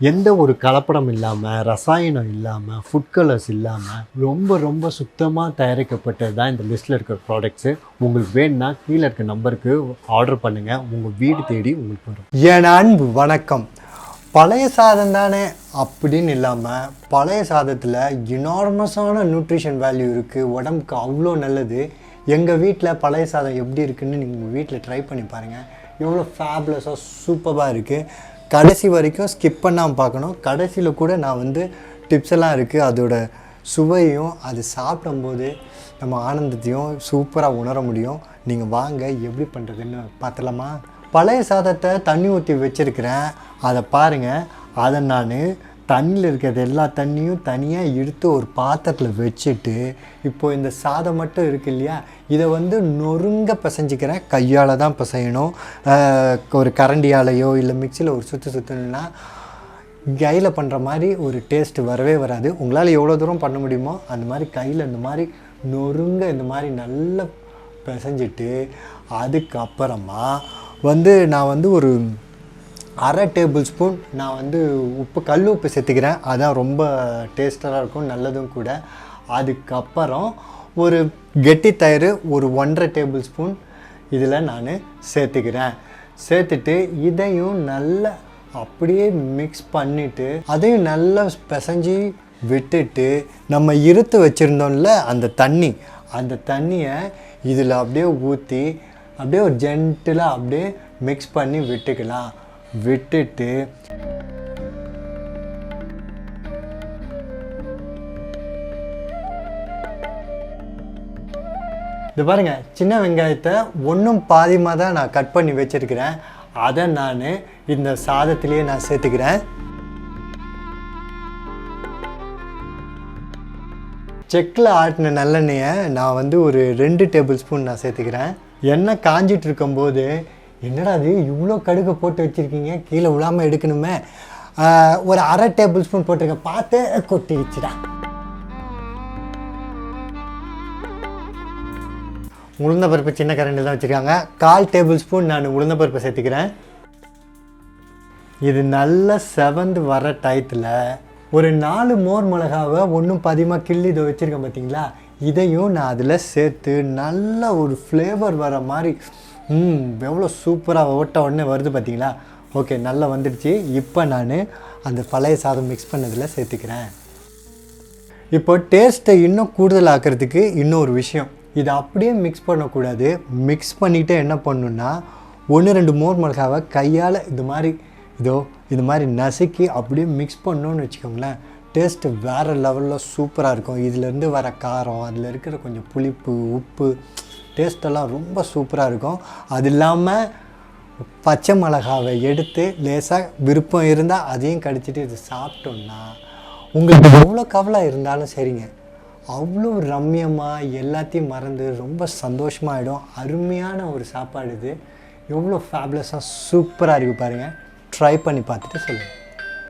எந்த ஒரு கலப்படம் இல்லாமல், ரசாயனம் இல்லாமல், ஃபுட் கலர்ஸ் இல்லாமல் ரொம்ப சுத்தமாக தயாரிக்கப்பட்டது தான் இந்த லிஸ்ட்டில் இருக்கிற ப்ராடக்ட்ஸு. உங்களுக்கு வேணும்னா கீழே இருக்க நம்பருக்கு ஆர்டர் பண்ணுங்கள், உங்கள் வீடு தேடி உங்களுக்கு வரும். என் அன்பு வணக்கம். பழைய சாதம் தானே அப்படின்னு இல்லாமல், பழைய சாதத்தில் எனார்மஸான நியூட்ரிஷன் வேல்யூ இருக்குது, உடம்புக்கு அவ்வளோ நல்லது. எங்கள் வீட்டில் பழைய சாதம் எப்படி இருக்குதுன்னு நீங்கள் உங்கள் வீட்டில் ட்ரை பண்ணி பாருங்கள். எவ்வளோ ஃபேப்லஸாக சூப்பராக இருக்குது. கடைசி வரைக்கும் ஸ்கிப் பண்ணாமல் பார்க்கணும். கடைசியில் கூட நான் டிப்ஸ் எல்லாம் இருக்குது. அதோட சுவையும் அது சாப்பிடும்போது நம்ம ஆனந்தத்தையும் சூப்பராக உணர முடியும். நீங்கள் வாங்க எப்படி பண்ணுறதுன்னு பார்த்துலாமா? பழைய சாதத்தை தண்ணி ஊற்றி வச்சுருக்கிறேன், அதை பாருங்கள். அதை நான் தண்ணியில் இருக்கிறது எல்லா தண்ணியும் தனியாக எடுத்து ஒரு பாத்திரத்தில் வச்சுட்டு, இப்போது இந்த சாதம் மட்டும் இருக்குது இல்லையா, இதை நொறுங்க பிசைஞ்சிக்கிறேன். கையால் தான் பிசையணும். ஒரு கரண்டியாலேயோ இல்லை மிக்சியில் ஒரு சுற்றுனா கையில் பண்ணுற மாதிரி ஒரு டேஸ்ட்டு வரவே வராது. உங்களால் எவ்வளோ தூரம் பண்ண முடியுமோ அந்த மாதிரி கையில் இந்த மாதிரி நொறுங்க இந்த மாதிரி நல்லா பிசைஞ்சிட்டு, அதுக்கப்புறமா நான் ஒரு அரை டேபிள் ஸ்பூன் நான் உப்பு, கல் உப்பு சேர்த்துக்கிறேன். அதான் ரொம்ப டேஸ்டாக இருக்கும், நல்லதும் கூட. அதுக்கப்புறம் ஒரு கெட்டி தயிர் ஒரு 1.5 டேபிள் ஸ்பூன் இதில் நான் சேர்த்துக்கிறேன். சேர்த்துட்டு இதையும் நல்லா அப்படியே மிக்ஸ் பண்ணிவிட்டு, அதையும் நல்லா பிசைஞ்சி விட்டுட்டு, நம்ம இருத்து வச்சுருந்தோம்ல அந்த தண்ணியை இதில் அப்படியே ஊற்றி அப்படியே ஒரு ஜென்டிலாக அப்படியே மிக்ஸ் பண்ணி விட்டுக்கலாம். விட்டுட்டு இது பாருங்கள், சின்ன வெங்காயத்தை ஒன்றும் பாதியமாக தான் நான் கட் பண்ணி வச்சுருக்கிறேன். அதை நான் இந்த சாதத்திலேயே நான் சேர்த்துக்கிறேன். செக்கில் ஆட்டின நல்லெண்ணெயை நான் ஒரு 2 டேபிள் ஸ்பூன் நான் சேர்த்துக்கிறேன். எண்ணெய் காஞ்சிட்டு இருக்கும்போது, என்னடா அது இவ்வளோ கடுகு போட்டு வச்சுருக்கீங்க, கீழே விழாமல் எடுக்கணுமே, ஒரு அரை டேபிள் ஸ்பூன் போட்டிருக்கேன், பார்த்து கொட்டி வச்சுடா. உளுந்தப்பருப்பு சின்ன கரண்டில் தான் வச்சுருக்காங்க. 1/4 டேபிள் ஸ்பூன் நான் உளுந்தப்பருப்பை சேர்த்துக்கிறேன். இது நல்லா செவந்து வர டயத்தில் ஒரு 4 மோர் மிளகாவை ஒன்றும் பாதியமாக கிள்ளி இதை வச்சுருக்கேன் பார்த்தீங்களா, இதையும் நான் அதில் சேர்த்து நல்ல ஒரு ஃப்ளேவர் வர மாதிரி எவ்வளோ சூப்பராக உடனே வருது பார்த்தீங்களா. ஓகே, நல்லா வந்துடுச்சு. இப்போ நான் அந்த பழைய சாதம் மிக்ஸ் பண்ணதில் சேர்த்துக்கிறேன். இப்போ டேஸ்ட்டை இன்னும் கூடுதல் ஆக்கிறதுக்கு இன்னொரு விஷயம், இதை அப்படியே மிக்ஸ் பண்ணக்கூடாது. மிக்ஸ் பண்ணிவிட்டு என்ன பண்ணணுன்னா, 1-2 மோர் மிளகாவை கையால் இது மாதிரி நசுக்கி அப்படியே மிக்ஸ் பண்ணணுன்னு வச்சுக்கோங்களேன். டேஸ்ட்டு வேறு லெவலில் சூப்பராக இருக்கும். இதிலேருந்து வர காரம், அதில் இருக்கிற கொஞ்சம் புளிப்பு, உப்பு, டேஸ்ட்டெல்லாம் ரொம்ப சூப்பராக இருக்கும். அது இல்லாமல் பச்சை மிளகாவை எடுத்து லேசாக விருப்பம் இருந்தால் அதையும் கடிச்சிட்டு இது சாப்பிட்டோன்னா உங்களுக்கு எவ்வளோ கவலை இருந்தாலும் சரிங்க, அவ்வளோ ரம்யமாக எல்லாத்தையும் மறந்து ரொம்ப சந்தோஷமாகிடும். அருமையான ஒரு சாப்பாடு இது. எவ்வளோ ஃபேப்லஸாக சூப்பராக இருக்குது பாருங்கள். ட்ரை பண்ணி பார்த்துட்டு சொல்லுங்கள்.